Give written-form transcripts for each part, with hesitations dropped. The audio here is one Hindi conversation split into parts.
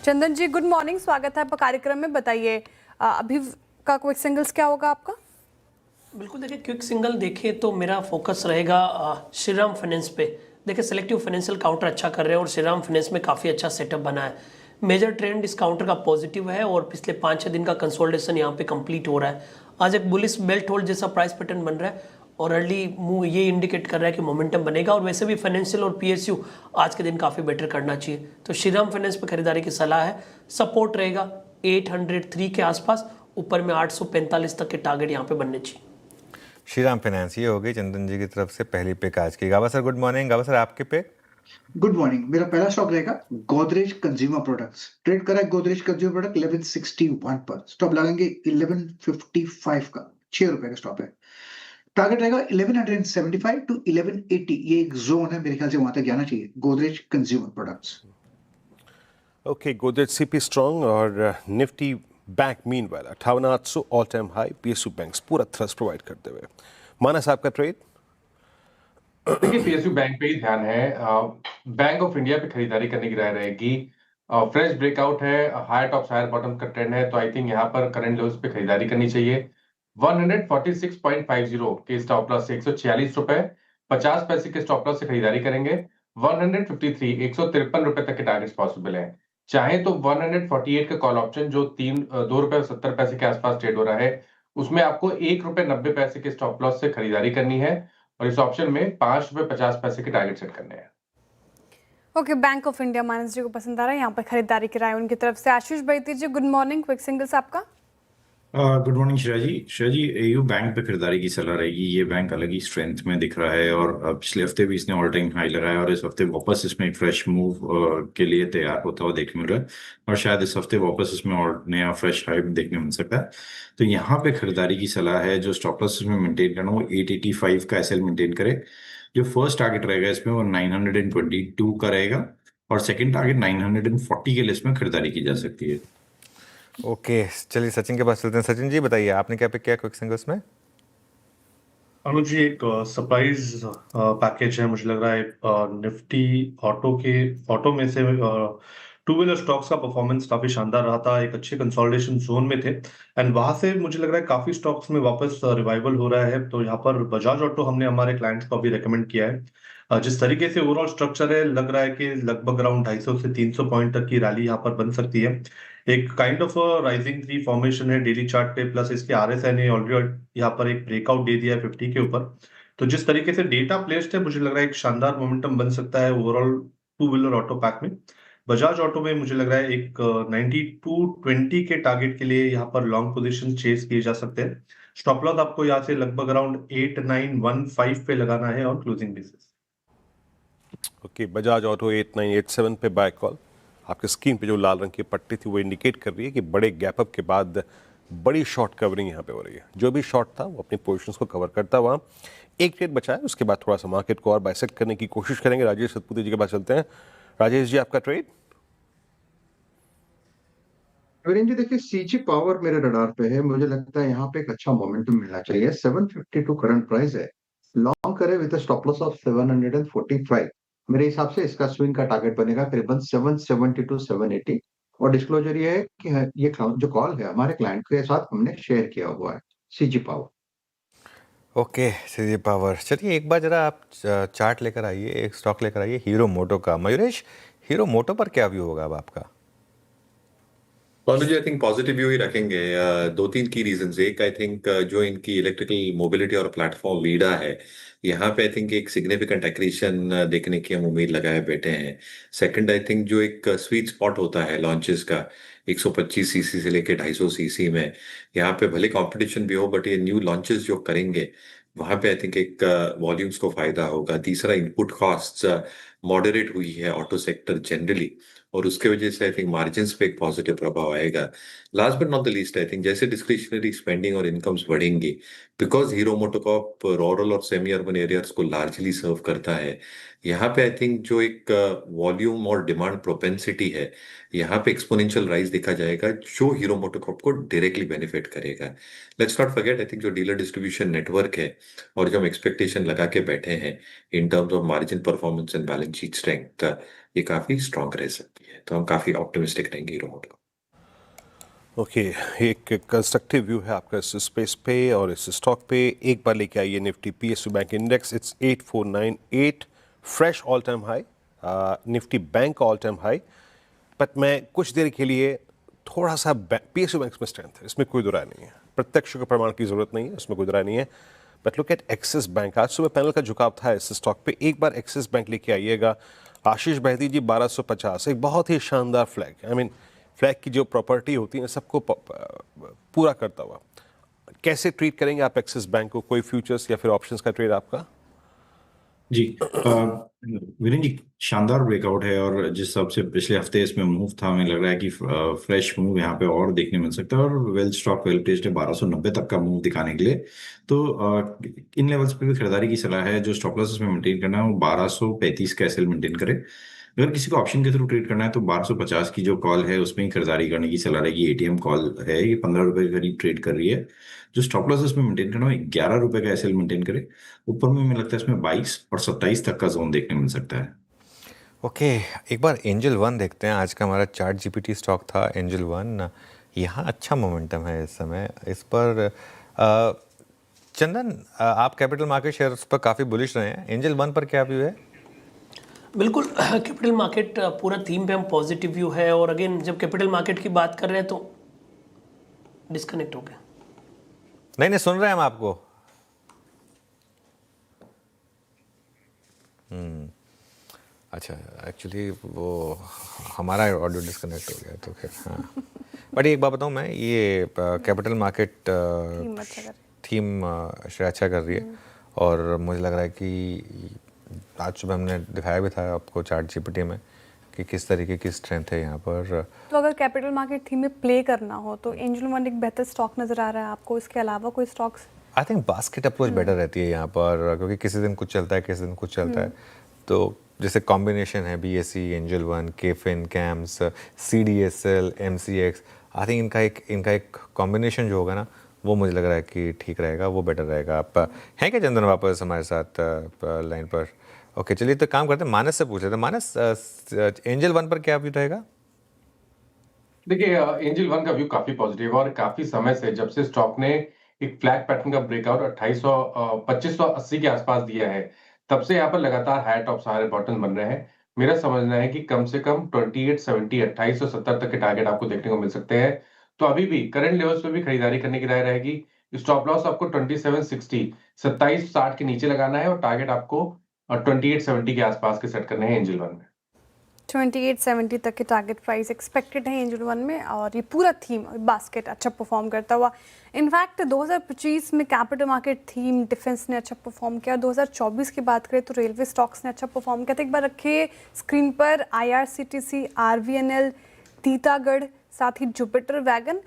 चंदन जी, गुड मॉर्निंग, स्वागत है आपका कार्यक्रम में। बताइए अभी का क्विक सिंगल्स क्या होगा आपका? बिल्कुल, देखिए क्विक सिंगल देखें तो मेरा फोकस रहेगा श्रीराम फाइनेंस पे। देखिए सेलेक्टिव फाइनेंशियल काउंटर अच्छा कर रहे हैं और श्रीराम फाइनेंस में काफ़ी अच्छा सेटअप बना है। मेजर ट्रेंड इस काउंटर का पॉजिटिव है और पिछले 5-6 दिन का कंसोलिडेशन यहाँ पे कंप्लीट हो रहा है। आज एक बुलिश बेल्ट होल्ड जैसा प्राइस पैटर्न बन रहा है और अर्ली मूव ये इंडिकेट कर रहा है कि मोमेंटम बनेगा और वैसे भी फाइनेंशियल और पीएसयू आज के दिन काफ़ी बेटर करना चाहिए। तो श्रीराम फाइनेंस पे खरीदारी की सलाह है। सपोर्ट रहेगा 803 के आसपास, ऊपर में 845 तक के टारगेट यहाँ पे बनने चाहिए। श्रीराम फाइनेंस ये हो गई चंदन जी की तरफ से पहली पिक आज की। गावा सर गुड मॉर्निंग। गावा सर आपके पे? Good morning. मेरा पहला स्टॉक रहेगा गोदरेज कंज्यूमर प्रोडक्ट्स। ट्रेड करा है गोदरेज कंज्यूमर प्रोडक्ट 1161 पर, स्टॉप लगाएंगे 1155 का, 6 रुपए का स्टॉप है। टारगेट रहेगा 1175 टू 1180, ये एक जोन है, मेरे ख्याल से वहां तक जाना चाहिए Godrej consumer products. Okay, Godrej CP strong और Nifty bank meanwhile 58,800 all time high. PSU banks पूरा थ्रस्ट प्रोवाइड करते हुए। मानस आपका ट्रेड? देखिए पीएसयू बैंक पे ही ध्यान है। बैंक ऑफ इंडिया पे खरीदारी करने की राय रहेगी। फ्रेश ब्रेकआउट है, हायर टॉप्स हायर बॉटम का ट्रेंड है, तो आई थिंक यहाँ पर करंट लेवल्स पे खरीदारी करनी चाहिए। 146.50 के स्टॉप लॉस से 146 रुपए 50 पैसे के स्टॉप लॉस से खरीदारी करेंगे। 153 153 रुपए तक के टारगेट्स पॉसिबल है। चाहे तो 148 का कॉल ऑप्शन जो 2 रुपए 70 पैसे के आसपास ट्रेड हो रहा है, उसमें आपको 1 रुपए 90 पैसे के स्टॉप लॉस से खरीदारी करनी है और इस ऑप्शन में 5 रुपए 50 पैसे के टारगेट सेट करने हैं। ओके, बैंक ऑफ इंडिया मानस जी को पसंद आ रहा है, यहाँ पर खरीदारी की राय उनकी तरफ से। आशीष बैती जी गुड मॉर्निंग, क्विक सिंगल्स आपका? गुड मॉर्निंग श्रेया जी एयू बैंक पे खरीदारी की सलाह रहेगी। ये बैंक अलग ही स्ट्रेंथ में दिख रहा है और पिछले हफ्ते भी इसने ऑल टाइम हाई लगाया और इस हफ्ते वापस इसमें एक फ्रेश मूव के लिए तैयार होता हुआ देखने मिल रहा है और शायद इस हफ्ते वापस इसमें और नया फ्रेश हाई देखने मिल सकता है। तो यहाँ पे खरीदारी की सलाह है। जो स्टॉप लॉस इसमें मेंटेन करना वो 885 का एसएल मेंटेन करे। जो फर्स्ट टारगेट रहेगा इसमें वो 922 का रहेगा और सेकेंड टारगेट 940 के लिए इसमें खरीदारी की जा सकती है। ओके, चलिए सचिन के पास चलते हैं। सचिन जी बताइए आपने क्या पिक किया क्विक सिंगल्स में? अनुज जी, एक सरप्राइज पैकेज है मुझे लग रहा है। निफ्टी ऑटो में से टू व्हीलर स्टॉक्स का परफॉर्मेंस काफी शानदार रहा था, एक अच्छे कंसोलिडेशन जोन में थे एंड वहां से मुझे लग रहा है काफी स्टॉक्स में वापस रिवाइवल हो रहा है। तो यहाँ पर बजाज ऑटो हमने हमारे क्लाइंट्स को अभी रेकमेंड किया है। जिस तरीके से ओवरऑल स्ट्रक्चर है, लग रहा है कि लगभग अराउंड 250 से 300 पॉइंट तक की रैली यहाँ पर बन सकती है। एक kind of rising three formation है डेली चार्ट पे, प्लस इसके आरएसआई ने ऑलरेडी यहाँ पर एक ब्रेकआउट दे दिया है 50 के ऊपर। तो जिस तरीके से डेटा प्लेस्ड है, मुझे लग रहा है एक शानदार मोमेंटम बन सकता है overall two wheeler auto pack में। बजाज ऑटो में मुझे लग रहा है एक 9220 के टारगेट के लिए यहाँ पर लॉन्ग पोजीशन चेस किए जा सकते हैं। स्टॉप लॉस आपको यहाँ से लगभग अराउंड 8915 पे लगाना है on closing basis. Okay, Bajaj auto 8987 पे बाय कॉल। आपके स्क्रीन पे जो लाल रंग की पट्टी थी वो इंडिकेट कर रही है कि बड़े गैप अप के बाद बड़ी शॉर्ट कवरिंग यहाँ पे हो रही है। जो भी शॉर्ट था वो अपनी पोजीशंस को कवर करता हुआ एक ट्रेड बचा है, उसके बाद थोड़ा सा मार्केट को और बाइसेक्ट करने की कोशिश करेंगे। राजेश सतपुते जी के पास चलते हैं। राजेश जी आपका ट्रेड? नवीन जी देखिए, सीजी पावर मेरे रडार पे है, मुझे लगता है यहाँ पे एक अच्छा मोमेंटम मिलना चाहिए। 752 करंट प्राइस है, लॉन्ग करे विद स्टॉप लॉस ऑफ 745। मेरे हिसाब से इसका स्विंग का टारगेट बनेगा करीबन 770 टू 780। और डिस्क्लोजर ये है कि ये जो कॉल है हमारे क्लाइंट के साथ हमने शेयर किया हुआ है, CG power. Okay, CG power. चलिए एक बार जरा आप चार्ट लेकर आइए, एक स्टॉक लेकर आइए हीरो मोटो का। मयूरेश, हीरो मोटो पर क्या व्यू होगा अब आपका? जी आई थिंक पॉजिटिव व्यू ही रखेंगे। दो तीन की रीजंस। एक आई थिंक जो इनकी इलेक्ट्रिकल मोबिलिटी और प्लेटफॉर्म वीडा है, यहाँ पे आई थिंक एक सिग्निफिकेंट एक्रीशन देखने की हम उम्मीद लगाए बैठे हैं। सेकंड आई थिंक जो एक स्वीट स्पॉट होता है लॉन्चेस का 125 सीसी से लेके 250 सीसी में, यहाँ पे भले कंपटीशन भी हो बट ये न्यू लॉन्चेस जो करेंगे वहां पे आई थिंक एक वॉल्यूम्स को फायदा होगा। तीसरा, इनपुट कॉस्ट मॉडरेट हुई है ऑटो सेक्टर जनरली और उसके वजह से आई थिंक मार्जिन्स पे एक पॉजिटिव प्रभाव आएगा। Last but not the least I think जैसे डिस्क्रिशनरी स्पेंडिंग और इनकम्स बढ़ेंगी, बिकॉज हीरो मोटोकॉर्प रूरल और सेमी अर्बन एरियाज को लार्जली सर्व करता है, यहाँ पे आई थिंक जो एक वॉल्यूम और डिमांड प्रोपेंसिटी है, यहाँ पे एक्सपोनेंशियल राइज देखा जाएगा जो हीरो मोटोकॉर्प को डायरेक्टली बेनिफिट करेगा। Let's not forget I think जो डीलर डिस्ट्रीब्यूशन नेटवर्क है और जो हम एक्सपेक्टेशन लगा के बैठे हैं in terms of margin performance and balance sheet strength, ये काफी स्ट्रांग रह सकती है। तो हम काफ़ी ऑप्टिमिस्टिक रहेंगे हीरो मोटो। ओके, एक कंस्ट्रक्टिव व्यू है आपका इस स्पेस पे और इस स्टॉक पे। एक बार लेके आइए Nifty PSU bank index, it's 8498, fresh all time high, Nifty bank all time high. But मैं कुछ देर के लिए थोड़ा सा पीएसयू बैंक में स्ट्रेंथ है, इसमें कोई दुराय नहीं है, प्रत्यक्ष के प्रमाण की जरूरत नहीं है, इसमें कोई दुराय नहीं है। But look at axis bank, आज सुबह पैनल का झुकाव था इस स्टॉक पे, एक बार एक्सिस बैंक लेके आइएगा। आशीष बहती जी 1250, एक बहुत ही शानदार फ्लैग, आई मीन फ्लैग की जो प्रॉपर्टी होती है सबको पूरा करता हुआ। कैसे ट्रीट करेंगे आप एक्सिस बैंक को, कोई फ्यूचर्स या फिर ऑप्शंस का ट्रेड आपका? जी वीरेंद्र जी, शानदार ब्रेकआउट है और जिस हिसाब से पिछले हफ्ते इसमें मूव था, हमें लग रहा है कि फ्रेश मूव यहाँ पे और देखने मिल सकता है। और वेल स्टॉक वेल प्लेस्ड है 1290 तक का मूव दिखाने के लिए। तो इन लेवल्स पे भी खरीदारी की सलाह है। जो स्टॉप लॉस में मेंटेन करना है वो 1235 का एसएल मेंटेन करे। अगर किसी को ऑप्शन के थ्रू ट्रेड करना है तो 1250 की जो कॉल है उसमें ही खरीदारी करने की सलाह रहेगी। एटीएम कॉल है, ये 15 रुपए के करीब ट्रेड कर रही है। जो स्टॉप लॉस इसमें मेंटेन करना है 11 रुपए का एसएल मेंटेन करे। ऊपर में हमें लगता है इसमें 22 और 27 तक का जोन देखने मिल सकता है। ओके, एक बार एंजल वन देखते हैं। आज का हमारा चार्ट जीपीटी स्टॉक था एंजल वन। यहाँ अच्छा मोमेंटम है इस समय इस पर। चंदन, आप कैपिटल मार्केट शेयर्स पर काफ़ी बुलिश रहे हैं, एंजल वन पर क्या व्यू है? बिल्कुल, कैपिटल मार्केट पूरा थीम पे हम पॉजिटिव व्यू है। और अगेन जब कैपिटल मार्केट की बात कर रहे हैं तो डिस्कनेक्ट हो गया। नहीं सुन रहे हैं हम आपको। अच्छा, एक्चुअली वो हमारा ऑडियो डिस्कनेक्ट हो गया तो फिर हाँ। बट एक बात बताऊँ मैं, ये कैपिटल मार्केट थीम अच्छा कर रही है। और मुझे लग रहा है कि आज सुबह हमने दिखाया भी था आपको चार्ट जीपीटी में कि किस तरीके की स्ट्रेंथ है यहाँ पर। तो अगर कैपिटल मार्केट थीम में प्ले करना हो तो एंजल वन एक बेहतर स्टॉक नजर आ रहा है आपको, इसके अलावा कोई stocks? I think basket approach better रहती है यहाँ पर, क्योंकि किसी दिन कुछ चलता है किसी दिन कुछ चलता है। तो जैसे कॉम्बिनेशन है BSE, Angel One, KFin, CAMS, CDSL, MCX, I think इनका एक कॉम्बिनेशन जो होगा ना वो मुझे लग रहा है कि ठीक रहेगा, वो बेटर रहेगा। आप हैं क्या चंदन वापस हमारे साथ लाइन पर? ओके, चलिए तो काम करते हैं, मानस से पूछ लेते हैं। मानस, एंजल वन पर क्या व्यू रहेगा? देखिए, एंजल वन का व्यू काफी पॉजिटिव है और काफी समय से जब से स्टॉक ने एक फ्लैग पैटर्न का ब्रेकआउट 2580 के आसपास दिया है, तब से यहाँ पर लगातार हाई टॉप सारे बॉटम बन रहे हैं। मेरा समझना है कि कम से कम 2870 2870 तक के टारगेट आपको देखने को मिल सकते हैं। तो अभी भी करंट लेवल्स पे भी खरीदारी करने की राय रहेगी। स्टॉप लॉस आपको 2760 2760 के नीचे लगाना है और टारगेट आपको 2870 के आसपास के सेट करने हैं एंजल वन में। 2870 तक के टारगेट प्राइस एक्सपेक्टेड है एंजल वन में। और ये पूरा थीम बास्केट अच्छा परफॉर्म करता हुआ, इनफैक्ट 2025 में कैपिटल मार्केट थीम डिफेंस ने अच्छा परफॉर्म किया। 2024 की बात करें तो रेलवे स्टॉक्स ने अच्छा परफॉर्म किया। तो एक बार रखिए स्क्रीन पर आईआरसीटीसी, आरवीएनएल, टीटागढ़, साथ ही जुपिटर वैगन,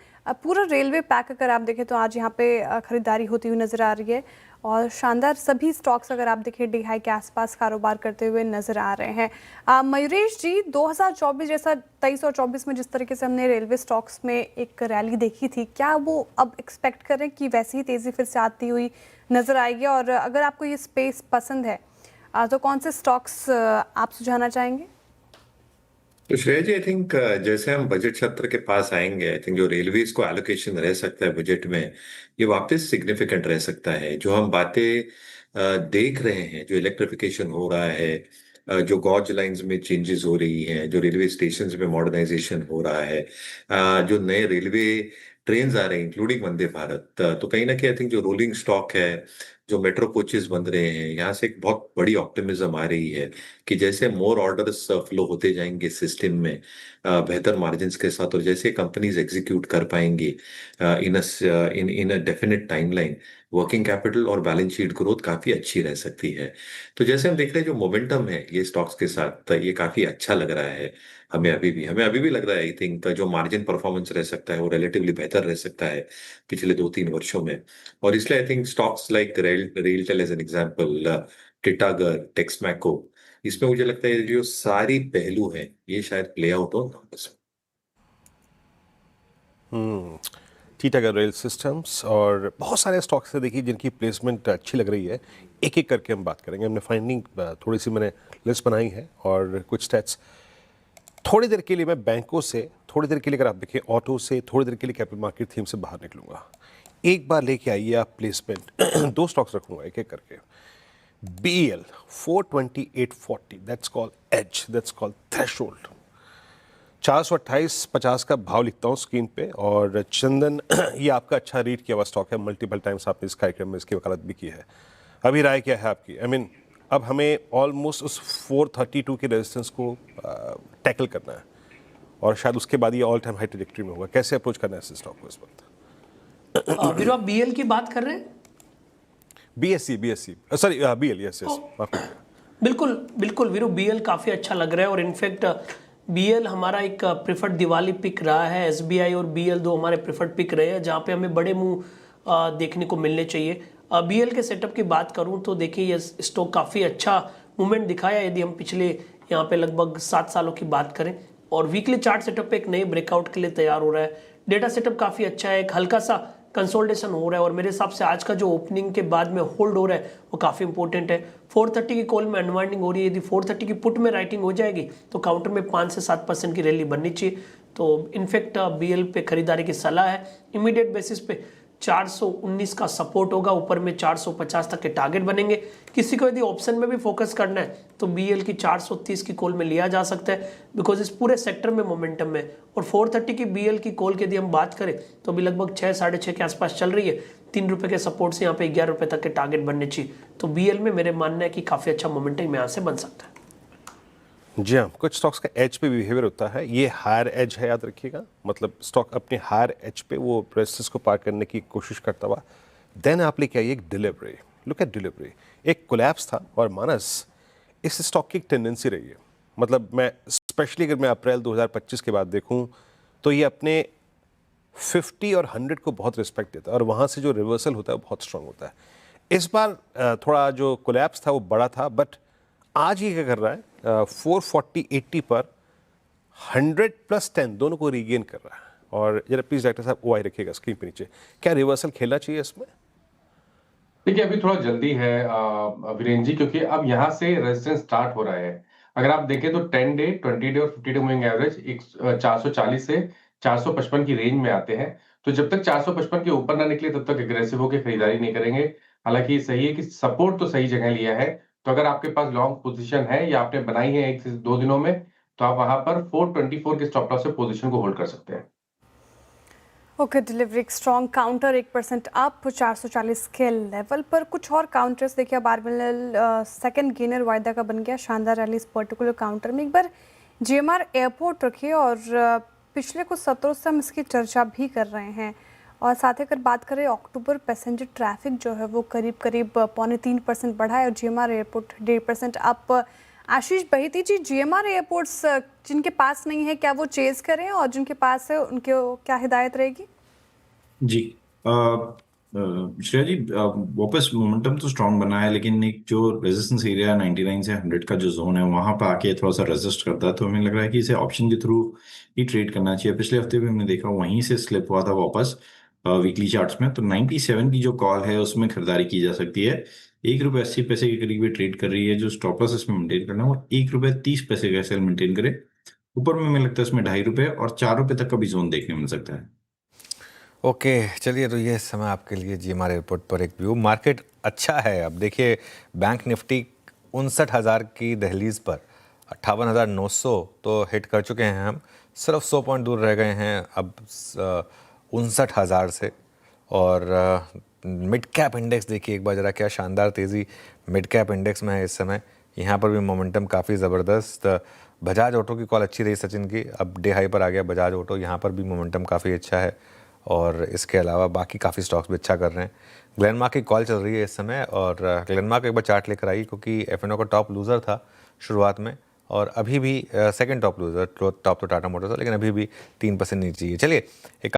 पूरा रेलवे पैक अगर आप देखें तो आज यहाँ पे खरीदारी होती हुई नज़र आ रही है। और शानदार सभी स्टॉक्स अगर आप देखें डी हाई के आसपास कारोबार करते हुए नजर आ रहे हैं। मयूरेश जी, 2024 जैसा 23 और 24 में जिस तरीके से हमने रेलवे स्टॉक्स में एक रैली देखी थी, क्या वो अब एक्सपेक्ट करें कि वैसी ही तेज़ी फिर से आती हुई नज़र आएगी? और अगर आपको ये स्पेस पसंद है तो कौन से स्टॉक्स आप सुझाना चाहेंगे? तो श्रेया जी, आई थिंक जैसे हम बजट सत्र के पास आएंगे, आई थिंक जो रेलवेज को एलोकेशन रह सकता है बजट में, ये वापस सिग्निफिकेंट रह सकता है। जो हम बातें देख रहे हैं, जो इलेक्ट्रिफिकेशन हो रहा है, जो गॉज लाइंस में चेंजेस हो रही हैं, जो रेलवे स्टेशन में मॉडर्नाइजेशन हो रहा है, जो नए रेलवे ट्रेन आ रहे हैं इंक्लूडिंग वंदे भारत, तो कहीं ना कहीं आई थिंक जो रोलिंग स्टॉक है, जो मेट्रो कोचेस बन रहे हैं, यहाँ से एक बहुत बड़ी ऑप्टिमिज्म आ रही है कि जैसे मोर ऑर्डर्स फ्लो होते जाएंगे सिस्टम में बेहतर मार्जिन्स के साथ, और जैसे कंपनीज एग्जीक्यूट कर पाएंगी in a definite timeline, working capital और बैलेंस शीट ग्रोथ काफी अच्छी रह सकती है। तो जैसे हम देख रहे हैं जो मोमेंटम है ये स्टॉक्स के साथ, ये काफी अच्छा लग रहा है। हमें अभी भी लग रहा है आई थिंक जो मार्जिन परफॉर्मेंस रह सकता है वो रिलेटिवली बेहतर रह सकता है पिछले 2-3 वर्षों में। और इसलिए I think stocks like RailTel as an example, Titagarh, Texmaco, इसमें मुझे लगता है जो सारी पहलू हैं ये शायद प्ले आउट हो। टीटागढ़ रेल सिस्टम्स और बहुत सारे स्टॉक्स हैं देखिए जिनकी प्लेसमेंट अच्छी लग रही है। एक एक करके हम बात करेंगे। हमने फाइंडिंग थोड़ी सी मैंने लिस्ट बनाई है और कुछ स्टैट्स थोड़ी देर के लिए मैं बैंकों से, थोड़ी देर के लिए अगर आप देखें ऑटो से, थोड़ी देर के लिए कैपिटल मार्केट थीम से बाहर निकलूंगा। एक बार लेके आइए आप प्लेसमेंट। 2 स्टॉक्स रखूंगा एक एक करके। BEL 428.40, that's called edge, that's called threshold. 428.50 का भाव लिखता हूँ स्क्रीन पे। और चंदन, ये आपका अच्छा रीड किया हुआ स्टॉक है, मल्टीपल टाइम्स आपने इस कार्यक्रम में इसकी वकालत भी की है। अभी राय क्या है आपकी? आई मीन अब हमें ऑलमोस्ट उस 432 के रेजिस्टेंस को टैकल करना है और शायद उसके बाद ये ऑल टाइम हाई ट्रैजेक्टरी में होगा। कैसे अप्रोच करना है इस स्टॉक को इस वक्त? वीरू, आप BL की बात कर रहे हैं? BSE सॉरी BL, यस बिल्कुल बिल्कुल वीरू, BL काफ़ी अच्छा लग रहा है। और इनफैक्ट BL हमारा एक प्रिफर्ड दिवाली पिक रहा है। SBI और BL दो हमारे प्रिफर्ड पिक रहे हैं, जहाँ पे हमें बड़े मुंह देखने को मिलने चाहिए। BL के सेटअप की बात करूं तो देखिए, ये स्टॉक काफ़ी अच्छा मूवमेंट दिखाया यदि हम पिछले यहाँ पे लगभग 7 सालों की बात करें। और वीकली चार्ट सेटअप पे एक नए ब्रेकआउट के लिए तैयार हो रहा है। डेटा सेटअप काफ़ी अच्छा है, एक हल्का सा कंसोलिडेशन हो रहा है। और मेरे हिसाब से आज का जो ओपनिंग के बाद में होल्ड हो रहा है वो काफ़ी इंपॉर्टेंट है। 430 की कॉल में अनवाइंडिंग हो रही है, यदि 430 की पुट में राइटिंग हो जाएगी तो काउंटर में 5 से 7% की रैली बननी चाहिए। तो इनफैक्ट BL पे खरीदारी की सलाह है। इमीडिएट बेसिस पे 419 का सपोर्ट होगा, ऊपर में 450 तक के टारगेट बनेंगे। किसी को यदि ऑप्शन में भी फोकस करना है तो BL की 430 की कॉल में लिया जा सकता है, बिकॉज इस पूरे सेक्टर में मोमेंटम है। और 430 की BL की कॉल की यदि हम बात करें तो अभी लगभग 6 साढ़े 6 के आसपास चल रही है। 3 रुपए के सपोर्ट से यहाँ पे 11 रुपए तक के टारगेट बनने चाहिए। तो BL में मेरे मानना है कि काफ़ी अच्छा मोमेंटम यहाँ से बन सकता है। जी हाँ, कुछ स्टॉक्स का एज पे भी बिहेवियर होता है। ये हायर एज है, याद रखिएगा। मतलब स्टॉक अपने हायर एज पे वो रेजिस्टेंस को पार करने की कोशिश करता हुआ देन आप लेके आइए एक डिलीवरी। लुक एट डिलीवरी, एक कोलैप्स था और मानस इस स्टॉक की एक टेंडेंसी रही है। मतलब मैं स्पेशली अगर मैं अप्रैल 2025 के बाद देखूं तो ये अपने 50 और 100 को बहुत रिस्पेक्ट देता है और वहाँ से जो रिवर्सल होता है वो बहुत स्ट्रांग होता है। इस बार थोड़ा जो कोलैप्स था वो बड़ा था, बट आज ये क्या कर रहा है 440-80 पर 100+10 दोनों को रीगेन कर रहा है। और जरा प्लीज डॉक्टर साहब OI रखिएगा स्क्रीन पे नीचे। क्या रिवर्सल खेलना चाहिए इसमें? देखिए, अभी थोड़ा जल्दी है वीरेंद्र जी, क्योंकि अब यहाँ से रेजिस्टेंस स्टार्ट हो रहा है। अगर आप देखें तो 10 डे, 20 डे और 50 डे मूविंग एवरेज 440 से 455 की रेंज में आते हैं। तो जब तक 455 के ऊपर ना निकले तब तक एग्रेसिव होकर खरीदारी नहीं करेंगे। हालांकि सही है कि सपोर्ट तो सही जगह लिया है। तो अगर आपके पास लॉन्ग पोजीशन है या आपने बनाई है 1 से 2 दिनों में, तो आप वहां पर 424 के स्टॉप लॉस से पोजीशन को होल्ड कर सकते हैं। ओके, डिलीवरी एक स्ट्रॉन्ग काउंटर 1% अप 440 के लेवल पर। कुछ और काउंटर्स देखिए, अब आरबीएल सेकंड गेनर वायदा का बन गया, शानदार रैली इस पर्टिकुलर काउंटर में। एक बार GMR एयरपोर्ट रखिए और पिछले कुछ सत्रों से हम इसकी चर्चा भी कर रहे हैं। और साथ ही अगर बात करें अक्टूबर पैसेंजर ट्रैफिक जो है वो करीब 3.25% बढ़ा है और GMR एयरपोर्ट 1.5% अप। आशीष बहिती जी, GMR एयरपोर्ट्स जिनके पास नहीं है क्या वो चेज करें, और जिनके पास है उनके क्या हिदायत रहेगी? जी श्रेया जी, वापस मोमेंटम तो स्ट्रांग बना है, लेकिन एक जो रेजिस्टेंस एरिया 99 से 100 का जो जोन है वहां पर आके थोड़ा सा रेजिस्ट करता है। तो हमें लग रहा है कि इसे ऑप्शन के थ्रू ही ट्रेड करना चाहिए। पिछले हफ्ते भी हमने देखा वहीं से स्लिप हुआ था वापस वीकली चार्ट्स में। तो 97 की जो कॉल है उसमें खरीदारी की जा सकती है। ₹1.80 के करीब ट्रेड कर रही है। जो स्टॉप लॉस इसमें मेंटेन करना है वो ₹1.30 का सेल मेंटेन करे। ऊपर में हमें लगता है इसमें ₹2.5 और ₹4 तक का भी जोन देखने मिल सकता है। ओके चलिए, तो ये समय आपके लिए GMR एयरपोर्ट पर एक व्यू। मार्केट अच्छा है। अब देखिए, बैंक निफ्टी 59,000 की दहलीज पर 58,900 तो हिट कर चुके हैं हम। सिर्फ 100 पॉइंट दूर रह गए हैं अब 59,000 से। और मिड कैप इंडेक्स देखिए एक बार ज़रा, क्या शानदार तेज़ी मिड कैप इंडेक्स में है इस समय। यहाँ पर भी मोमेंटम काफ़ी ज़बरदस्त। बजाज ऑटो की कॉल अच्छी रही सचिन की, अब डे हाई पर आ गया बजाज ऑटो। यहाँ पर भी मोमेंटम काफ़ी अच्छा है। और इसके अलावा बाकी काफ़ी स्टॉक्स भी अच्छा कर रहे हैं। ग्लेनमार्क की कॉल चल रही है इस समय, और ग्लेनमार्क एक बार चार्ट लेकर आई क्योंकि F&O का टॉप लूज़र था शुरुआत में, और अभी भी सेकंड टॉप लूज़र। टॉप तो टाटा मोटर्स था, लेकिन अभी भी 3% नीचे ही है। चलिए एक